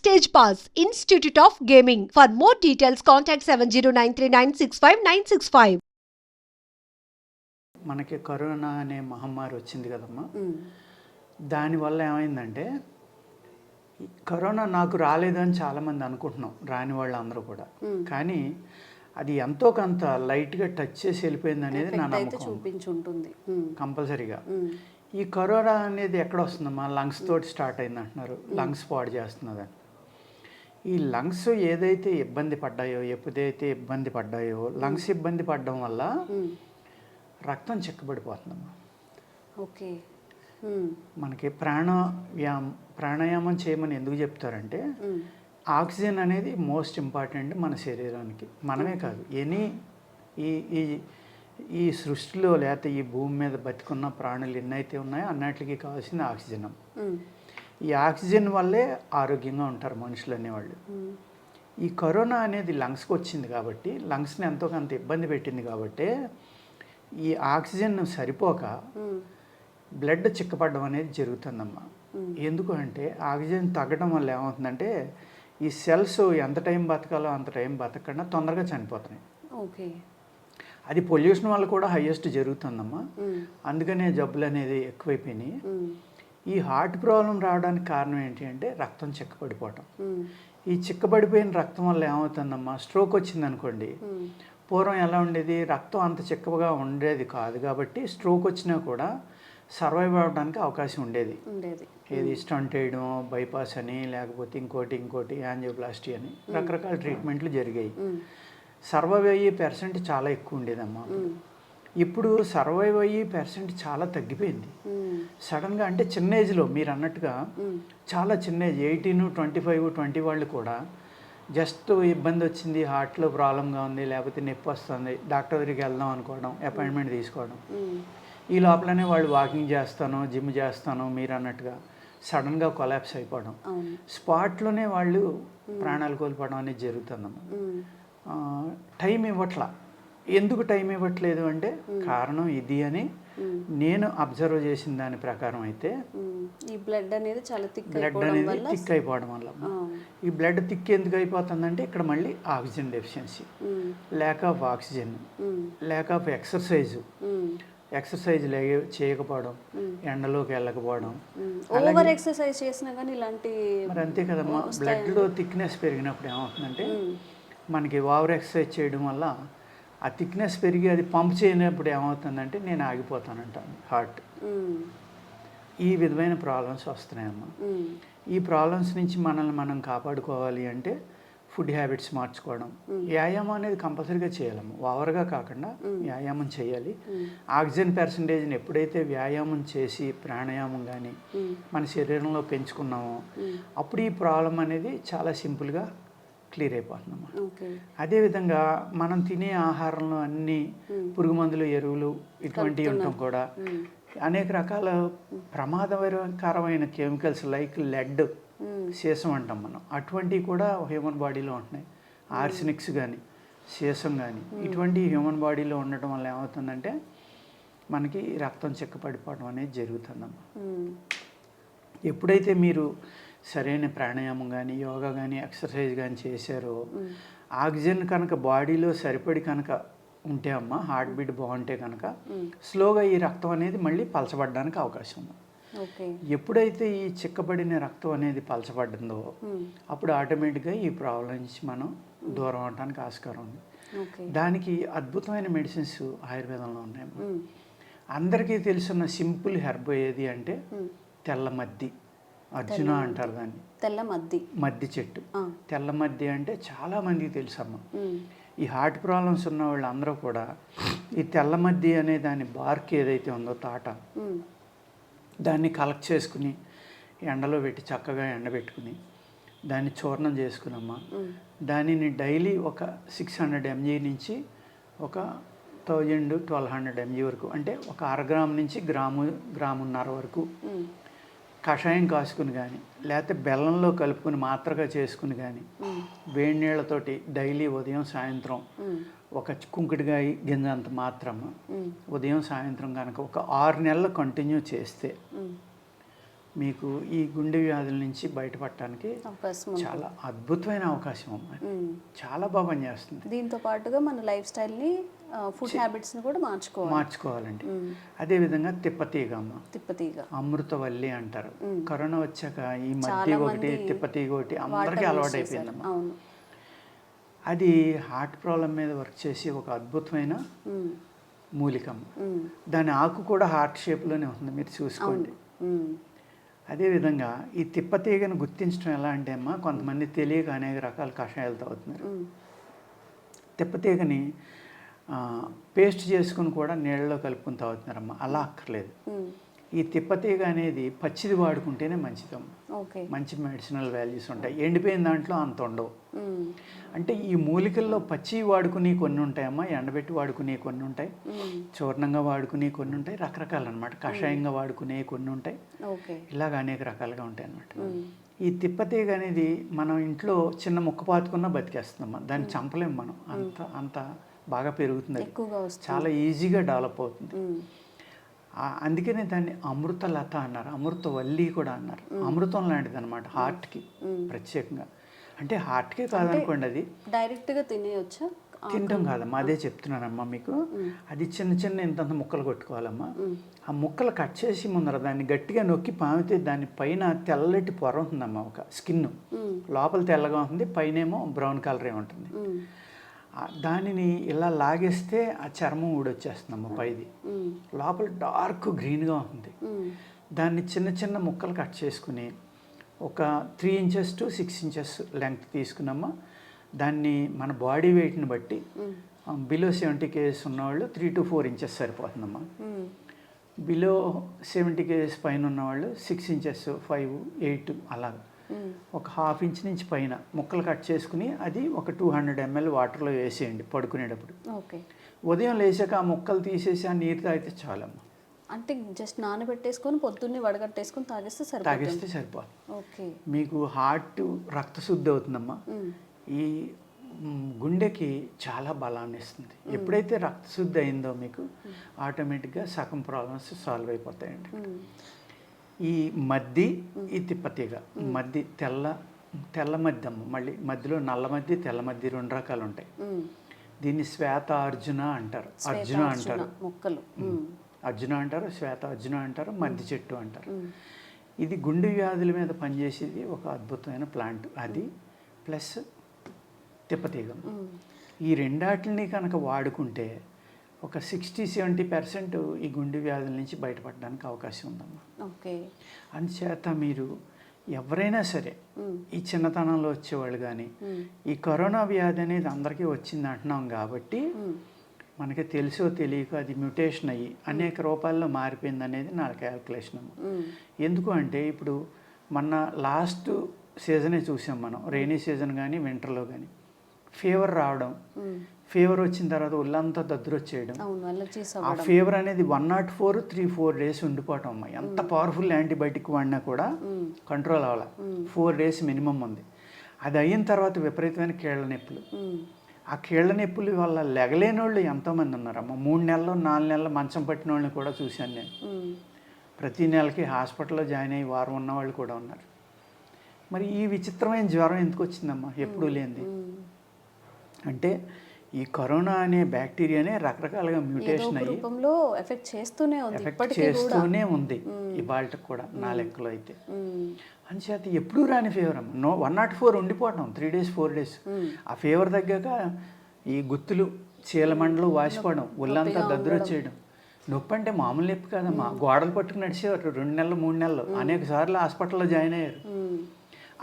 Stage Pass, Institute of Gaming. For more details, contact 7093965965965. మనకి corona అనే మహమ్మారి వచ్చింది కదమ్మా. దానివల్ల ఏమైందంటే కరోనా నాకు రాలేదని చాలామంది అనుకుంటున్నాం, రాని వాళ్ళందరూ కూడా. కానీ అది ఎంతో కొంత లైట్గా టచ్ చేసి వెళ్ళిపోయింది అనేది నా నమ్మకం. కంపల్సరీగా ఈ కరోనా అనేది ఎక్కడ వస్తుందమ్మా, లంగ్స్ తోటి స్టార్ట్ అయింది అంటున్నారు. లంగ్స్ పాడు చేస్తున్నదని. ఈ లంగ్స్ ఏదైతే ఇబ్బంది పడ్డాయో, ఎప్పుడైతే ఇబ్బంది పడ్డాయో, లంగ్స్ ఇబ్బంది పడడం వల్ల రక్తం చిక్కబడిపోతుందమ్మా. ఓకే. మనకి ప్రాణాయామం చేయమని ఎందుకు చెప్తారంటే ఆక్సిజన్ అనేది మోస్ట్ ఇంపార్టెంట్ మన శరీరానికి. మనమే కాదు, ఈ ఈ ఈ సృష్టిలో లేకపోతే ఈ భూమి మీద బతికున్న ప్రాణులు ఎన్నైతే ఉన్నాయో అన్నిటికీ కావాల్సింది ఆక్సిజన్. ఈ ఆక్సిజన్ వల్లే ఆరోగ్యంగా ఉంటారు మనుషులు అనేవాళ్ళు. ఈ కరోనా అనేది లంగ్స్కి వచ్చింది కాబట్టి, లంగ్స్ని ఎంతో కొంత ఇబ్బంది పెట్టింది కాబట్టి ఈ ఆక్సిజన్ సరిపోక బ్లడ్ చిక్కపడడం అనేది జరుగుతుందమ్మా. ఎందుకు అంటే ఆక్సిజన్ తగ్గడం వల్ల ఏమవుతుందంటే ఈ సెల్స్ ఎంత టైం బతకాలో అంత టైం బతకకుండా తొందరగా చనిపోతున్నాయి. ఓకే. అది పొల్యూషన్ వల్ల కూడా హైయెస్ట్ జరుగుతుందమ్మా. అందుకనే జబ్బులు అనేది ఎక్కువైపోయినాయి. ఈ హార్ట్ ప్రాబ్లం రావడానికి కారణం ఏంటి అంటే రక్తం చిక్కబడిపోవటం. ఈ చిక్కబడిపోయిన రక్తం వల్ల ఏమవుతుందమ్మా, స్ట్రోక్ వచ్చిందనుకోండి, పూర్వం ఎలా ఉండేది, రక్తం అంత చిక్కగా ఉండేది కాదు కాబట్టి స్ట్రోక్ వచ్చినా కూడా సర్వైవ్ అవ్వడానికి అవకాశం ఉండేది. ఏది స్టంట్ వేయడం, బైపాస్ అని, లేకపోతే ఇంకోటి యాంజియోప్లాస్టీ అని రకరకాల ట్రీట్మెంట్లు జరిగాయి. సర్వైవ్ అయ్యే పర్సెంట్ చాలా ఎక్కువ ఉండేదమ్మా. ఇప్పుడు సర్వైవ్ అయ్యే పర్సెంట్ చాలా తగ్గిపోయింది సడన్గా. అంటే చిన్న ఏజ్లో మీరు అన్నట్టుగా చాలా చిన్న ఏజ్ 18, 25, 20 వాళ్ళు కూడా జస్ట్ ఇబ్బంది వచ్చింది, హార్ట్లో ప్రాబ్లంగా ఉంది, లేకపోతే నొప్పి వస్తుంది, డాక్టర్ దగ్గరికి వెళ్దాం అనుకోవడం, అపాయింట్మెంట్ తీసుకోవడం. ఈ లోపలనే వాళ్ళు వాకింగ్ చేస్తాను, జిమ్ చేస్తాను మీరు అన్నట్టుగా సడన్గా కొలాప్స్ అయిపోవడం, స్పాట్లోనే వాళ్ళు ప్రాణాలు కోల్పోవడం అనేది జరుగుతుందమ్మా. టైం ఇవ్వట్లా. ఎందుకు టైం ఇవ్వట్లేదు అంటే కారణం ఇది అని నేను అబ్జర్వ్ చేసిన దాని ప్రకారం అయితే ఈ బ్లడ్ అనేది థిక్ అయిపోవడం వల్ల. ఈ బ్లడ్ థిక్ ఎందుకు అయిపోతుందంటే ఇక్కడ మళ్ళీ oxygen deficiency, lack of oxygen, lack of exercise చేయకపోవడం, ఎండలోకి వెళ్ళకపోవడం, ఓవర్ ఎక్సర్సైజ్ చేసినా కానీ ఇలాంటి మరి అంతే కదమ్మా. బ్లడ్లో థిక్నెస్ పెరిగినప్పుడు ఏమవుతుందంటే మనకి ఓవర్ ఎక్సర్సైజ్ చేయడం వల్ల ఆ థిక్నెస్ పెరిగి అది పంప్ చేయనప్పుడు ఏమవుతుందంటే నేను ఆగిపోతానంటాను హార్ట్. ఈ విధమైన ప్రాబ్లమ్స్ వస్తున్నాయమ్మా. ఈ ప్రాబ్లమ్స్ నుంచి మనల్ని మనం కాపాడుకోవాలి అంటే ఫుడ్ హ్యాబిట్స్ మార్చుకోవడం, వ్యాయామం అనేది కంపల్సరీగా చేయాలమ్మా. ఓవర్గా కాకుండా వ్యాయామం చేయాలి. ఆక్సిజన్ పర్సంటేజ్ని ఎప్పుడైతే వ్యాయామం చేసి ప్రాణాయామం కానీ మన శరీరంలో పెంచుకున్నామో అప్పుడు ఈ ప్రాబ్లం అనేది చాలా సింపుల్గా క్లియర్ అయిపోతుందమ్మా. అదేవిధంగా మనం తినే ఆహారంలో అన్ని పురుగు మందులు, ఎరువులు ఇటువంటివి ఉండటం కూడా అనేక రకాల ప్రమాదకరమైన కెమికల్స్ లైక్ లెడ్, సీసం అంటాం మనం, అటువంటివి కూడా హ్యూమన్ బాడీలో ఉంటున్నాయి. ఆర్సెనిక్స్ కానీ సీసం కానీ ఇటువంటి హ్యూమన్ బాడీలో ఉండటం వల్ల ఏమవుతుందంటే మనకి రక్తం చిక్కపడిపోవడం అనేది జరుగుతుందమ్మా. ఎప్పుడైతే మీరు సరైన ప్రాణాయామం కానీ, యోగా కానీ, ఎక్సర్సైజ్ కానీ చేశారో ఆక్సిజన్ కనుక బాడీలో సరిపడి కనుక ఉంటే అమ్మా, హార్ట్ బీట్ బాగుంటే కనుక స్లోగా ఈ రక్తం అనేది మళ్ళీ పలచబడడానికి అవకాశం ఉంది. ఎప్పుడైతే ఈ చిక్కబడిన రక్తం అనేది పలచబడిందో అప్పుడు ఆటోమేటిక్గా ఈ ప్రాబ్లం నుంచి మనం దూరం అవడానికి ఆస్కారం ఉంది. దానికి అద్భుతమైన మెడిసిన్స్ ఆయుర్వేదంలో ఉన్నాయమ్మా. అందరికీ తెలుసున్న సింపుల్ హెర్బ్ ఏది అంటే తెల్ల మద్ది, అర్జున అంటారు దాన్ని. మద్ది చెట్టు. తెల్ల మద్ది అంటే చాలా మందికి తెలుసమ్మా. ఈ హార్ట్ ప్రాబ్లమ్స్ ఉన్న వాళ్ళు అందరూ కూడా ఈ తెల్ల మద్ది అనే దాని బార్క్ ఏదైతే ఉందో తాట, దాన్ని కలెక్ట్ చేసుకుని ఎండలో పెట్టి చక్కగా ఎండబెట్టుకుని దాన్ని చూర్ణం చేసుకునమ్మా. దానిని డైలీ ఒక 600 mg నుంచి ఒక 1000-1200 mg వరకు, అంటే ఒక 1/2 గ్రాము నుంచి గ్రామున్నర వరకు కషాయం కాసుకుని కానీ, లేకపోతే బెల్లంలో కలుపుకుని మాత్రగా చేసుకుని కానీ, వేడి నీళ్ళతోటి డైలీ ఉదయం సాయంత్రం ఒక కుంకుడుగాయ గింజ అంత మాత్రము ఉదయం సాయంత్రం కనుక ఒక 6 నెలలు కంటిన్యూ చేస్తే మీకు ఈ గుండె వ్యాధుల నుంచి బయటపడటానికి అవకాశం ఉంది. చాలా అద్భుతమైన అవకాశం అమ్మ. చాలా బాగా పనిచేస్తుంది. దీంతో పాటుగా మన లైఫ్ స్టైల్ని ఫుడ్ హ్యాబిట్స్ని కూడా మార్చుకోవాలండి. అదేవిధంగా తిప్పతీగ అమ్మ, తిప్పతీగ, అమృతవల్లి అంటారు. కరోనా వచ్చాక ఈ మధ్య ఒకటి తిప్పతీగ ఒకటి అందరికీ అలవాటు అయిపోయిందమ్మా. అవును. అది హార్ట్ ప్రాబ్లం మీద వర్క్ చేసి ఒక అద్భుతమైన మూలికమ్మ. దాని ఆకు కూడా హార్ట్ షేప్లోనే ఉంటుంది, మీరు చూసుకోండి. అదేవిధంగా ఈ తిప్పతీగను గుర్తించడం ఎలా అంటే అమ్మ, కొంతమంది తెలియక అనేక రకాల కషాయాలు తాగుతున్నారు. తిప్పతీగని పేస్ట్ చేసుకుని కూడా నీళ్ళలో కలుపుకొని తాగుతున్నారమ్మ. అలా అక్కర్లేదు. ఈ తిప్పతీగ అనేది పచ్చిది వాడుకుంటేనే మంచిదమ్మ. మంచి మెడిసినల్ వాల్యూస్ ఉంటాయి. ఎండిపోయిన దాంట్లో అంత ఉండవు. అంటే ఈ మూలికల్లో పచ్చి వాడుకుని కొన్ని ఉంటాయమ్మా, ఎండబెట్టి వాడుకునే కొన్ని ఉంటాయి, చూర్ణంగా వాడుకునే కొన్ని ఉంటాయి, రకరకాలు అనమాట. కషాయంగా వాడుకునే కొన్ని ఉంటాయి, ఇలాగ అనేక రకాలుగా ఉంటాయి అన్నమాట. ఈ తిప్పతీగ అనేది మనం ఇంట్లో చిన్న ముక్క పాతుకున్నా బతికేస్తుందమ్మా. దాన్ని చంపలేము మనం, అంత బాగా పెరుగుతుంది, చాలా ఈజీగా డెవలప్ అవుతుంది. అందుకనే దాన్ని అమృతలత అన్నారు, అమృతవల్లి కూడా అన్నారు. అమృతం లాంటిది అనమాట హార్ట్కి ప్రత్యేకంగా. అంటే హార్ట్కే కాదనుకోండి, అది డైరెక్ట్గా తినేయొచ్చా? తినడం కాదమ్మా, అదే చెప్తున్నానమ్మా మీకు. అది చిన్న చిన్న ఇంతంత ముక్కలు కొట్టుకోవాలమ్మా. ఆ ముక్కలు కట్ చేసి ముందర దాన్ని గట్టిగా నొక్కి పామితే దాని పైన తెల్లటి పొర ఉంటుందమ్మా, ఒక స్కిన్ లోపల తెల్లగా ఉంటుంది, పైనేమో బ్రౌన్ కలరే ఉంటుంది. దానిని ఇలా లాగేస్తే ఆ చర్మం ఊడొచ్చేస్తుందమ్మా పైది, లోపల డార్క్ గ్రీన్గా ఉంటుంది. దాన్ని చిన్న చిన్న ముక్కలు కట్ చేసుకుని ఒక 3 inches to 6 inches లెంగ్త్ తీసుకున్నామా. దాన్ని మన బాడీ వెయిట్ని బట్టి బిలో 70 kgs ఉన్నవాళ్ళు 3 to 4 inches సరిపోతుందమ్మా. బిలో 70 kgs పైన ఉన్నవాళ్ళు 6 inches 5, 8 అలాగా ఒక 1/2 inch నుంచి పైన ముక్కలు కట్ చేసుకుని అది ఒక 200 ml వాటర్లో వేసేయండి పడుకునేటప్పుడు. ఉదయం లేచాక ఆ ముక్కలు తీసేసి ఆ నీరు తాగితే చాలమ్మా. అంటే జస్ట్ నానబెట్టేసుకొని పొద్దున్నే వడగట్టేసుకొని తాగిస్తే సరిపోతుంది. మీకు హార్ట్ రక్తశుద్ధి అవుతుందమ్మా. ఈ గుండెకి చాలా బలాన్ని ఇస్తుంది. ఎప్పుడైతే రక్తశుద్ధి అయిందో మీకు ఆటోమేటిక్గా సగం ప్రాబ్లమ్స్ సాల్వ్ అయిపోతాయండి. ఈ మద్ది, ఈ తిప్పతీగ మద్ది తెల్ల మద్ది అమ్మ. మళ్ళీ మధ్యలో నల్ల మద్ది, తెల్ల మద్ది 2 రకాలు ఉంటాయి. దీన్ని శ్వేత అర్జున అంటారు, అర్జున అంటారు, అర్జున అంటారు, శ్వేత అర్జున అంటారు, మద్ది చెట్టు అంటారు. ఇది గుండె వ్యాధుల మీద పనిచేసేది ఒక అద్భుతమైన ప్లాంట్. అది ప్లస్ తిప్పతీగం. ఈ రెండాటిని కనుక వాడుకుంటే ఒక 60-70% ఈ గుండె వ్యాధుల నుంచి బయటపడడానికి అవకాశం ఉందమ్మా. అందుచేత మీరు ఎవరైనా సరే, ఈ చిన్నతనంలో వచ్చేవాళ్ళు కానీ, ఈ కరోనా వ్యాధి అనేది అందరికీ వచ్చింది అంటున్నాం కాబట్టి మనకి తెలుసో తెలియక అది మ్యూటేషన్ అయ్యి అనేక రూపాల్లో మారిపోయింది అనేది నా క్యాల్కులేషన్ అమ్మ. ఎందుకు అంటే ఇప్పుడు మొన్న లాస్ట్ సీజనే చూసాం మనం, రైనీ సీజన్ కానీ వింటర్లో కానీ ఫీవర్ రావడం, ఫీవర్ వచ్చిన తర్వాత ఒళ్ళంతా దద్దురొచ్చేయడం, ఆ ఫీవర్ అనేది 104, 3-4 days ఉండిపోవటం అమ్మ. ఎంత పవర్ఫుల్ యాంటీబయాటిక్ వాడినా కూడా కంట్రోల్ అవ్వాలి. 4 days మినిమం ఉంది. అది అయిన తర్వాత విపరీతమైన కీళ్ళ నొప్పులు. ఆ కీళ్ళ నొప్పుల వల్ల లెగలేని వాళ్ళు ఎంతోమంది ఉన్నారమ్మ. 3 నెలలు 4 నెలలు మంచం పట్టిన వాళ్ళని కూడా చూశాను నేను. ప్రతి నెలకి హాస్పిటల్లో జాయిన్ అయ్యి వారం ఉన్న వాళ్ళు కూడా ఉన్నారు. మరి ఈ విచిత్రమైన జ్వరం ఎందుకు వచ్చిందమ్మా, ఎప్పుడూ లేనిది? అంటే ఈ కరోనా అనే బ్యాక్టీరియానే రకరకాలుగా మ్యూటేషన్ అయ్యి ఎఫెక్ట్ చేస్తూనే ఉంది ఇవాళకి కూడా నా లెక్కలో అయితే. అంచేత ఎప్పుడూ రాని ఫీవర్ అమ్మ. 104 ఉండిపోవటం 3 days 4 days. ఆ ఫీవర్ తగ్గాక ఈ గుత్తులు, చీలమండలు వాసిపోవడం, ఒళ్ళంతా దద్దురొచ్చేయడం. నొప్పి అంటే మామూలు నొప్పి కాదమ్మా. గోడలు పట్టుకుని నడిచేవారు 2 నెలలు 3 నెలలు, అనేక సార్లు హాస్పిటల్లో జాయిన్ అయ్యారు.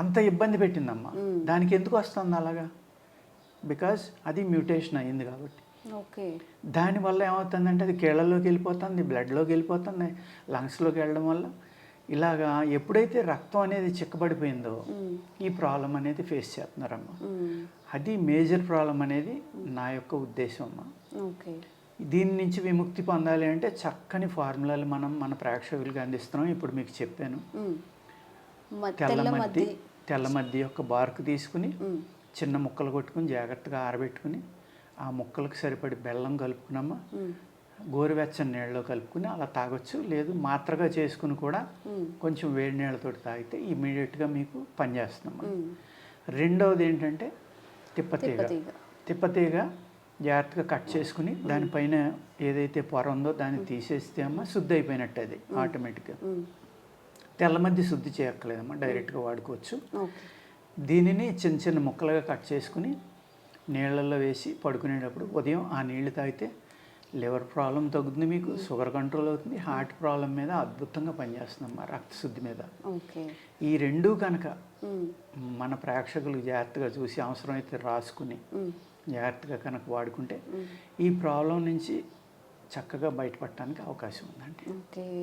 అంత ఇబ్బంది పెట్టిందమ్మా. దానికి ఎందుకు వస్తుంది అలాగా? బికాజ్ అది మ్యూటేషన్ అయ్యింది కాబట్టి. దానివల్ల ఏమవుతుందంటే అది కీళ్ళలోకి వెళ్ళిపోతుంది, బ్లడ్లోకి వెళ్ళిపోతుంది, లంగ్స్లోకి వెళ్ళడం వల్ల ఇలాగా ఎప్పుడైతే రక్తం అనేది చిక్కబడిపోయిందో ఈ ప్రాబ్లం అనేది ఫేస్ చేస్తున్నారమ్మా. అది మేజర్ ప్రాబ్లం అనేది నా యొక్క ఉద్దేశం అమ్మా. దీని నుంచి విముక్తి పొందాలి అంటే చక్కని ఫార్ములాలు మనం మన ప్రేక్షకులకి అందిస్తున్నాం. ఇప్పుడు మీకు చెప్పాను. తెల్ల మద్ది యొక్క బార్క్ తీసుకుని చిన్న ముక్కలు కొట్టుకుని జాగ్రత్తగా ఆరబెట్టుకుని ఆ ముక్కలకు సరిపడి బెల్లం కలుపుకున్నామా. గోరువెచ్చని నీళ్ళలో కలుపుకుని అలా తాగొచ్చు. లేదు మాత్రగా చేసుకుని కూడా కొంచెం వేడి నీళ్ళతో తాగితే ఇమీడియట్గా మీకు పనిచేస్తుందమ్మా. రెండవది ఏంటంటే తిప్పతీగ. తిప్పతీగ జాగ్రత్తగా కట్ చేసుకుని దానిపైన ఏదైతే పొర ఉందో దాన్ని తీసేస్తే అమ్మ శుద్ధి అయిపోయినట్టు అది ఆటోమేటిక్గా. తెల్లమద్ది శుద్ధి చేయక్కర్లేదమ్మా, డైరెక్ట్గా వాడుకోవచ్చు. దీనిని చిన్న చిన్న ముక్కలుగా కట్ చేసుకుని నీళ్ళల్లో వేసి పడుకునేటప్పుడు ఉదయం ఆ నీళ్లు తాగితే లివర్ ప్రాబ్లం తగ్గుతుంది, మీకు షుగర్ కంట్రోల్ అవుతుంది, హార్ట్ ప్రాబ్లం మీద అద్భుతంగా పనిచేస్తుందమ్మా, రక్తశుద్ధి మీద. ఈ రెండూ కనుక మన ప్రేక్షకులు జాగ్రత్తగా చూసి అవసరమైతే రాసుకుని జాగ్రత్తగా కనుక వాడుకుంటే ఈ ప్రాబ్లం నుంచి చక్కగా బయటపడటానికి అవకాశం ఉందండి.